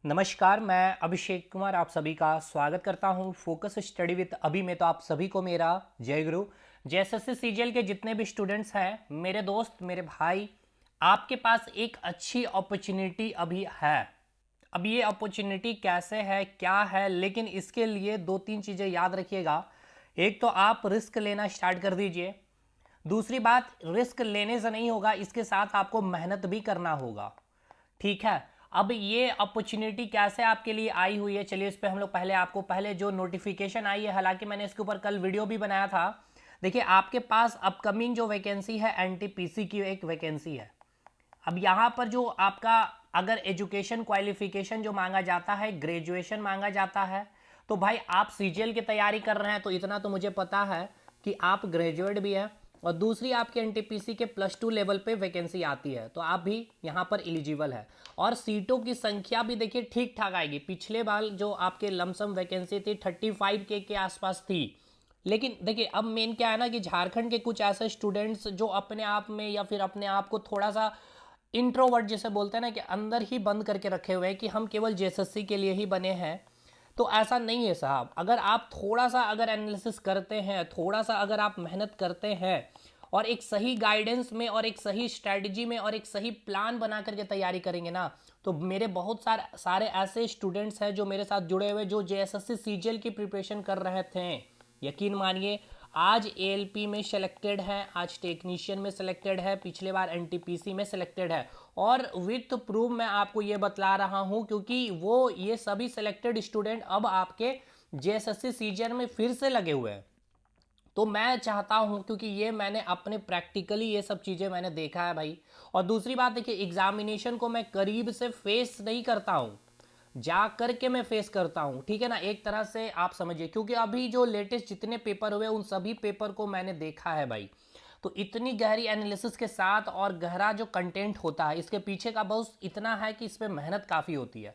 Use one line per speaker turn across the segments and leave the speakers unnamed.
नमस्कार, मैं अभिषेक कुमार आप सभी का स्वागत करता हूं फोकस स्टडी विद अभी में। तो आप सभी को मेरा जय गुरु। जेएसएससी सीजीएल के जितने भी स्टूडेंट्स हैं, मेरे दोस्त, मेरे भाई, आपके पास एक अच्छी अपॉर्चुनिटी अभी है। अब ये अपॉर्चुनिटी कैसे है, क्या है, लेकिन इसके लिए दो तीन चीज़ें याद रखिएगा। एक तो आप रिस्क लेना स्टार्ट कर दीजिए। दूसरी बात, रिस्क लेने से नहीं होगा, इसके साथ आपको मेहनत भी करना होगा। ठीक है। अब ये अपॉर्चुनिटी कैसे आपके लिए आई हुई है, चलिए इस पे हम लोग पहले जो नोटिफिकेशन आई है, हालांकि मैंने इसके ऊपर कल वीडियो भी बनाया था। देखिए, आपके पास अपकमिंग जो वैकेंसी है, एनटीपीसी की एक वैकेंसी है। अब यहाँ पर जो आपका अगर एजुकेशन क्वालिफिकेशन जो मांगा जाता है, ग्रेजुएशन मांगा जाता है, तो भाई आप सीजीएल की तैयारी कर रहे हैं तो इतना तो मुझे पता है कि आप ग्रेजुएट भी हैं। और दूसरी, आपके एनटीपीसी के +2 लेवल पे वैकेंसी आती है, तो आप भी यहाँ पर एलिजिबल है। और सीटों की संख्या भी देखिए ठीक ठाक आएगी। पिछले बार जो आपके लमसम वैकेंसी थी 35 के आसपास थी। लेकिन देखिए, अब मेन क्या है ना कि झारखंड के कुछ ऐसे स्टूडेंट्स जो अपने आप में या फिर अपने आप को थोड़ा सा इंट्रोवर्ट जैसे बोलते हैं ना, कि अंदर ही बंद करके रखे हुए हैं कि हम केवल जेएसएससी के लिए ही बने हैं। तो ऐसा नहीं है साहब। अगर आप थोड़ा सा अगर एनालिसिस करते हैं, थोड़ा सा अगर आप मेहनत करते हैं और एक सही गाइडेंस में और एक सही स्ट्रेटजी में और एक सही प्लान बना करके तैयारी करेंगे ना, तो मेरे बहुत सारे ऐसे स्टूडेंट्स हैं जो मेरे साथ जुड़े हुए, जो जेएसएससी सीजीएल की प्रिपरेशन कर रहे थे। यकीन मानिए, आज एएलपी में सिलेक्टेड है, आज टेक्नीशियन में सिलेक्टेड है, पिछले बार एनटीपीसी में सिलेक्टेड है। और विथ प्रूफ मैं आपको ये बतला रहा हूँ, क्योंकि वो ये सभी सिलेक्टेड स्टूडेंट अब आपके जेएसएससी सीजीएल में फिर से लगे हुए हैं। तो मैं चाहता हूं, क्योंकि ये मैंने अपने प्रैक्टिकली ये सब चीज़ें मैंने देखा है भाई। और दूसरी बात देखिए, एग्जामिनेशन को मैं करीब से फेस नहीं करता हूं, जा करके मैं फेस करता हूं। ठीक है ना, एक तरह से आप समझिए, क्योंकि अभी जो लेटेस्ट जितने पेपर हुए उन सभी पेपर को मैंने देखा है भाई। तो इतनी गहरी एनालिसिस के साथ और गहरा जो कंटेंट होता है, इसके पीछे का बस इतना है कि इसमें मेहनत काफ़ी होती है।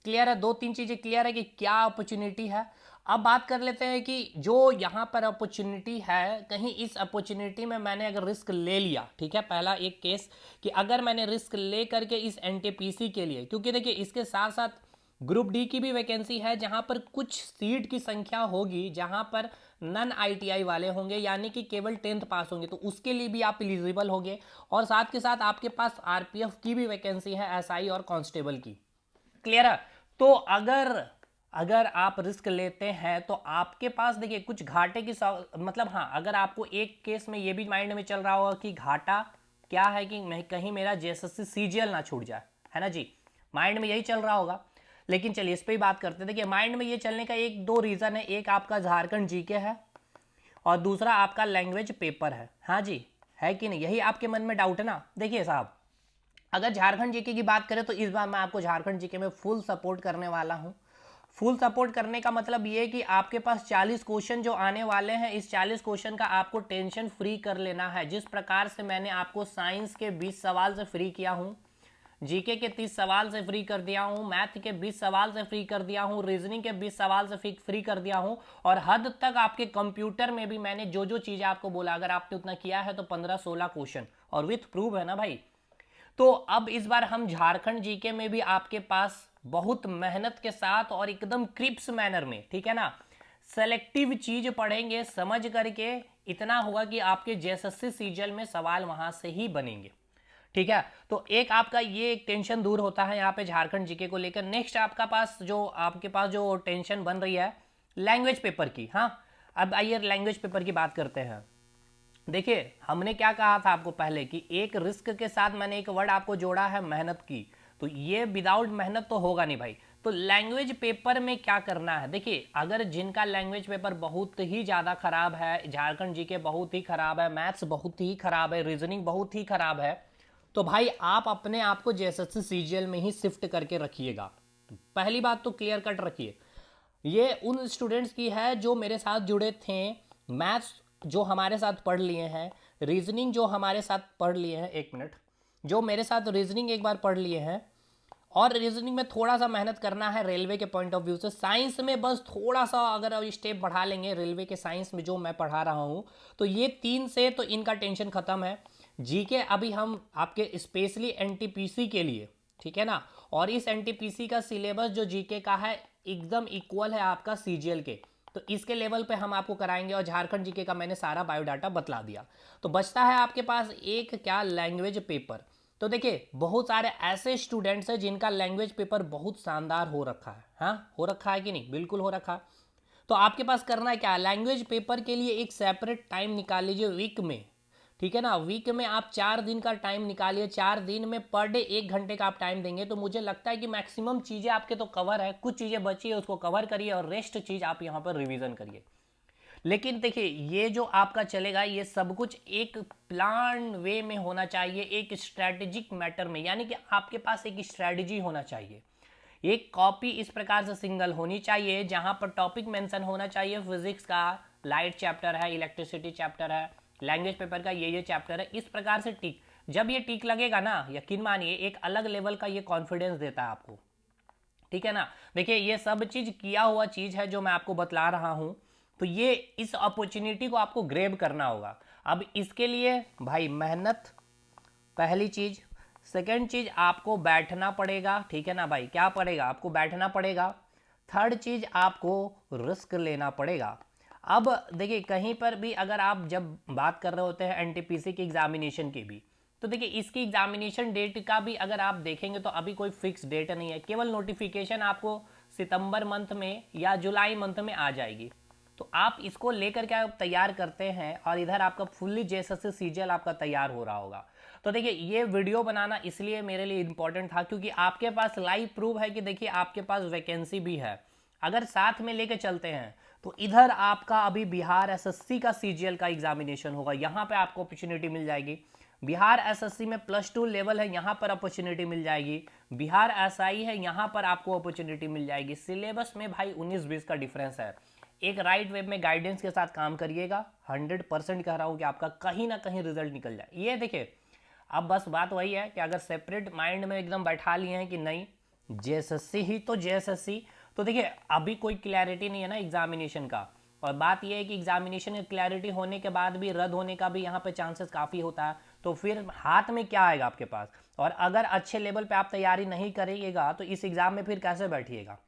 क्लियर है, दो तीन चीज़ें क्लियर है कि क्या अपॉर्चुनिटी है। अब बात कर लेते हैं कि जो यहाँ पर अपॉर्चुनिटी है, कहीं इस अपॉर्चुनिटी में मैंने अगर रिस्क ले लिया, ठीक है, पहला एक केस कि अगर मैंने रिस्क ले करके इस एनटीपीसी के लिए, क्योंकि देखिए इसके साथ साथ ग्रुप डी की भी वैकेंसी है, जहां पर कुछ सीट की संख्या होगी जहां पर नन आईटीआई वाले होंगे, यानी कि केवल 10th पास होंगे, तो उसके लिए भी आप एलिजिबल होंगे। और साथ के साथ आपके पास आरपीएफ की भी वैकेंसी है, एसआई और कांस्टेबल की। क्लियर है। तो अगर अगर आप रिस्क लेते हैं तो आपके पास देखिए कुछ घाटे की मतलब हाँ, अगर आपको एक केस में ये भी माइंड में चल रहा होगा कि घाटा क्या है, कि मैं कहीं मेरा जेएसएससी सीजीएल ना छूट जाए, है ना जी, माइंड में यही चल रहा होगा। लेकिन चलिए इस पर ही बात करते हैं। देखिए, माइंड में ये चलने का एक दो रीज़न है। एक आपका झारखंड जीके है और दूसरा आपका लैंग्वेज पेपर है। हाँ जी, है कि नहीं, यही आपके मन में डाउट है ना। देखिए साहब, अगर झारखंड जीके की बात करें तो इस बार मैं आपको झारखंड जीके में फुल सपोर्ट करने वाला हूं। फुल सपोर्ट करने का मतलब ये कि आपके पास 40 क्वेश्चन जो आने वाले हैं, इस 40 क्वेश्चन का आपको टेंशन फ्री कर लेना है। जिस प्रकार से मैंने आपको साइंस के 20 सवाल से फ्री किया हूं, जीके के 30 सवाल से फ्री कर दिया हूं, मैथ के 20 सवाल से फ्री कर दिया हूं, रीजनिंग के 20 सवाल से फ्री कर दिया हूं, और हद तक आपके कंप्यूटर में भी मैंने जो जो चीज़ें आपको बोला, अगर आपने उतना किया है तो 15-16 क्वेश्चन, और विथ प्रूफ है ना भाई। तो अब इस बार हम झारखंड जीके में भी आपके पास बहुत मेहनत के साथ और एकदम क्रिप्स मैनर में, ठीक है ना, सेलेक्टिव चीज पढ़ेंगे, समझ करके। इतना होगा कि आपके जेएसएससी सीजीएल में सवाल वहां से ही बनेंगे। ठीक है, तो एक आपका ये एक टेंशन दूर होता है यहाँ पे झारखंड जीके को लेकर। नेक्स्ट आपके पास जो टेंशन बन रही है लैंग्वेज पेपर की। हाँ, अब आइए लैंग्वेज पेपर की बात करते हैं। देखिए, हमने क्या कहा था आपको पहले कि एक रिस्क के साथ मैंने एक वर्ड आपको जोड़ा है, मेहनत की। तो ये विदाउट मेहनत तो होगा नहीं भाई। तो लैंग्वेज पेपर में क्या करना है, देखिए, अगर जिनका लैंग्वेज पेपर बहुत ही ज़्यादा खराब है, झारखंड जीके बहुत ही खराब है, मैथ्स बहुत ही खराब है, रीजनिंग बहुत ही खराब है, तो भाई आप अपने आप को जेएसएससी सीजीएल में ही शिफ्ट करके रखिएगा। पहली बात तो क्लियर कट रखिए। ये उन स्टूडेंट्स की है जो मेरे साथ जुड़े थे, मैथ्स जो हमारे साथ पढ़ लिए हैं, रीजनिंग जो हमारे साथ पढ़ लिए हैं, एक मिनट, जो मेरे साथ रीजनिंग एक बार पढ़ लिए हैं, और रीजनिंग में थोड़ा सा मेहनत करना है रेलवे के पॉइंट ऑफ व्यू से। साइंस में बस थोड़ा सा अगर स्टेप बढ़ा लेंगे रेलवे के साइंस में जो मैं पढ़ा रहा हूँ, तो ये 3 से तो इनका टेंशन खत्म है। जीके अभी हम आपके स्पेशली एनटीपीसी के लिए ठीक है ना। और इस एनटीपीसी का सिलेबस जो जीके का है एकदम इक्वल है आपका सीजीएल के, तो इसके लेवल पे हम आपको कराएंगे। और झारखंड जीके का मैंने सारा बायोडाटा बतला दिया। तो बचता है आपके पास एक क्या, लैंग्वेज पेपर। तो देखिए बहुत सारे ऐसे स्टूडेंट्स हैं जिनका लैंग्वेज पेपर बहुत शानदार हो रखा है। हाँ, हो रखा है कि नहीं, बिल्कुल हो रखा। तो आपके पास करना है क्या, लैंग्वेज पेपर के लिए एक सेपरेट टाइम निकाल लीजिए वीक में, ठीक है ना। वीक में आप 4 दिन का टाइम निकालिए, 4 दिन में पर डे 1 घंटे का आप टाइम देंगे तो मुझे लगता है कि मैक्सिमम चीज़ें आपके तो कवर है, कुछ चीज़ें बची है उसको कवर करिए और रेस्ट चीज़ आप यहाँ पर रिवीजन करिए। लेकिन देखिए ये जो आपका चलेगा ये सब कुछ एक प्लान वे में होना चाहिए, एक स्ट्रैटेजिक मैटर में, यानी कि आपके पास एक स्ट्रैटेजी होना चाहिए। एक कॉपी इस प्रकार से सिंगल होनी चाहिए जहां पर टॉपिक मेंशन होना चाहिए, फिजिक्स का लाइट चैप्टर है, इलेक्ट्रिसिटी चैप्टर है, लैंग्वेज पेपर का ये चैप्टर है, इस प्रकार से टिक। जब ये टिक लगेगा ना, यकीन मानिए एक अलग लेवल का ये कॉन्फिडेंस देता है आपको, ठीक है ना। देखिए ये सब चीज किया हुआ चीज है जो मैं आपको बतला रहा हूं, तो ये इस अपॉर्चुनिटी को आपको ग्रेब करना होगा। अब इसके लिए भाई मेहनत पहली चीज, सेकंड चीज आपको बैठना पड़ेगा, ठीक है ना भाई, क्या पड़ेगा, आपको बैठना पड़ेगा। थर्ड चीज आपको रिस्क लेना पड़ेगा। अब देखिए कहीं पर भी अगर आप जब बात कर रहे होते हैं एनटीपीसी की एग्जामिनेशन की भी, तो देखिए इसकी एग्जामिनेशन डेट का भी अगर आप देखेंगे तो अभी कोई फिक्स डेट नहीं है, केवल नोटिफिकेशन आपको सितंबर मंथ में या जुलाई मंथ में आ जाएगी। तो आप इसको लेकर के आप तैयार करते हैं और इधर आपका फुल्ली जेएसएससी सीजीएल आपका तैयार हो रहा होगा। तो देखिए ये वीडियो बनाना इसलिए मेरे लिए इंपॉर्टेंट था क्योंकि आपके पास लाइव प्रूफ है कि देखिए आपके पास वैकेंसी भी है। अगर साथ में लेके चलते हैं तो इधर आपका अभी बिहार एसएससी का सीजीएल का एग्जामिनेशन होगा, यहाँ पे आपको अपॉर्चुनिटी मिल जाएगी। बिहार एसएससी में +2 लेवल है, यहाँ पर अपॉर्चुनिटी मिल जाएगी। बिहार एसआई है, यहाँ पर आपको अपॉर्चुनिटी मिल जाएगी। सिलेबस में भाई 19-20 का डिफरेंस है। एक राइट वे में गाइडेंस के साथ काम करिएगा, 100% कह रहा हूँ कि आपका कहीं ना कहीं रिजल्ट निकल जाए। ये देखिए अब बस बात वही है कि अगर सेपरेट माइंड में एकदम बैठा लिए हैं कि नहीं जेएसएससी ही तो जेएसएससी, तो देखिए अभी कोई क्लैरिटी नहीं है ना एग्जामिनेशन का। और बात यह है कि एग्जामिनेशन की क्लैरिटी होने के बाद भी रद्द होने का भी यहाँ पे चांसेस काफ़ी होता है। तो फिर हाथ में क्या आएगा आपके पास, और अगर अच्छे लेवल पे आप तैयारी नहीं करिएगा तो इस एग्ज़ाम में फिर कैसे बैठिएगा,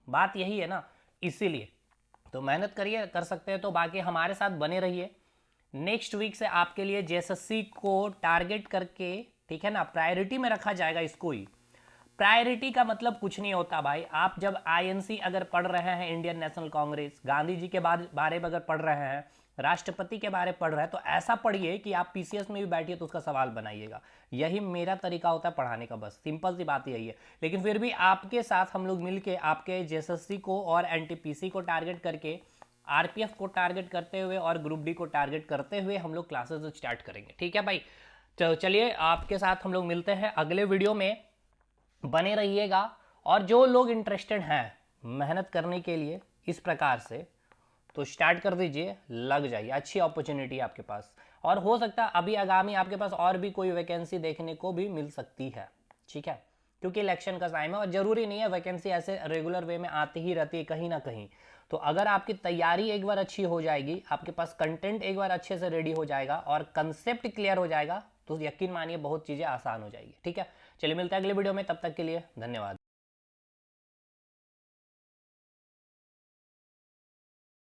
बात यही है ना। इसीलिए तो मेहनत करिए, कर सकते हैं तो बाकी हमारे साथ बने रहिए। नेक्स्ट वीक से आपके लिए जेएसएससी को टारगेट करके, ठीक है ना, प्रायोरिटी में रखा जाएगा इसको ही। प्रायोरिटी का मतलब कुछ नहीं होता भाई। आप जब आईएनसी अगर पढ़ रहे हैं, इंडियन नेशनल कांग्रेस, गांधी जी के बारे में अगर पढ़ रहे हैं, राष्ट्रपति के बारे में पढ़ रहे हैं, तो ऐसा पढ़िए कि आप पीसीएस में भी बैठिए तो उसका सवाल बनाइएगा। यही मेरा तरीका होता है पढ़ाने का, बस सिंपल सी बात यही है। लेकिन फिर भी आपके साथ हम लोग मिलके आपके जेएसएससी को और एनटीपीसी को टारगेट करके, आरपीएफ को टारगेट करते हुए और ग्रुप डी को टारगेट करते हुए हम लोग क्लासेस स्टार्ट करेंगे, ठीक है भाई। तो चलिए आपके साथ हम लोग मिलते हैं अगले वीडियो में, बने रहिएगा। और जो लोग इंटरेस्टेड हैं मेहनत करने के लिए इस प्रकार से, तो स्टार्ट कर दीजिए, लग जाइए, अच्छी अपॉर्चुनिटी है आपके पास। और हो सकता है अभी आगामी आपके पास और भी कोई वैकेंसी देखने को भी मिल सकती है, ठीक है, क्योंकि इलेक्शन का टाइम है और ज़रूरी नहीं है वैकेंसी ऐसे रेगुलर वे में आती ही रहती है कहीं ना कहीं। तो अगर आपकी तैयारी एक बार अच्छी हो जाएगी, आपके पास कंटेंट एक बार अच्छे से रेडी हो जाएगा और कंसेप्ट क्लियर हो जाएगा, तो यकीन मानिए बहुत चीज़ें आसान हो जाएगी, ठीक है। चलिए मिलते हैं अगले वीडियो में, तब तक के लिए धन्यवाद।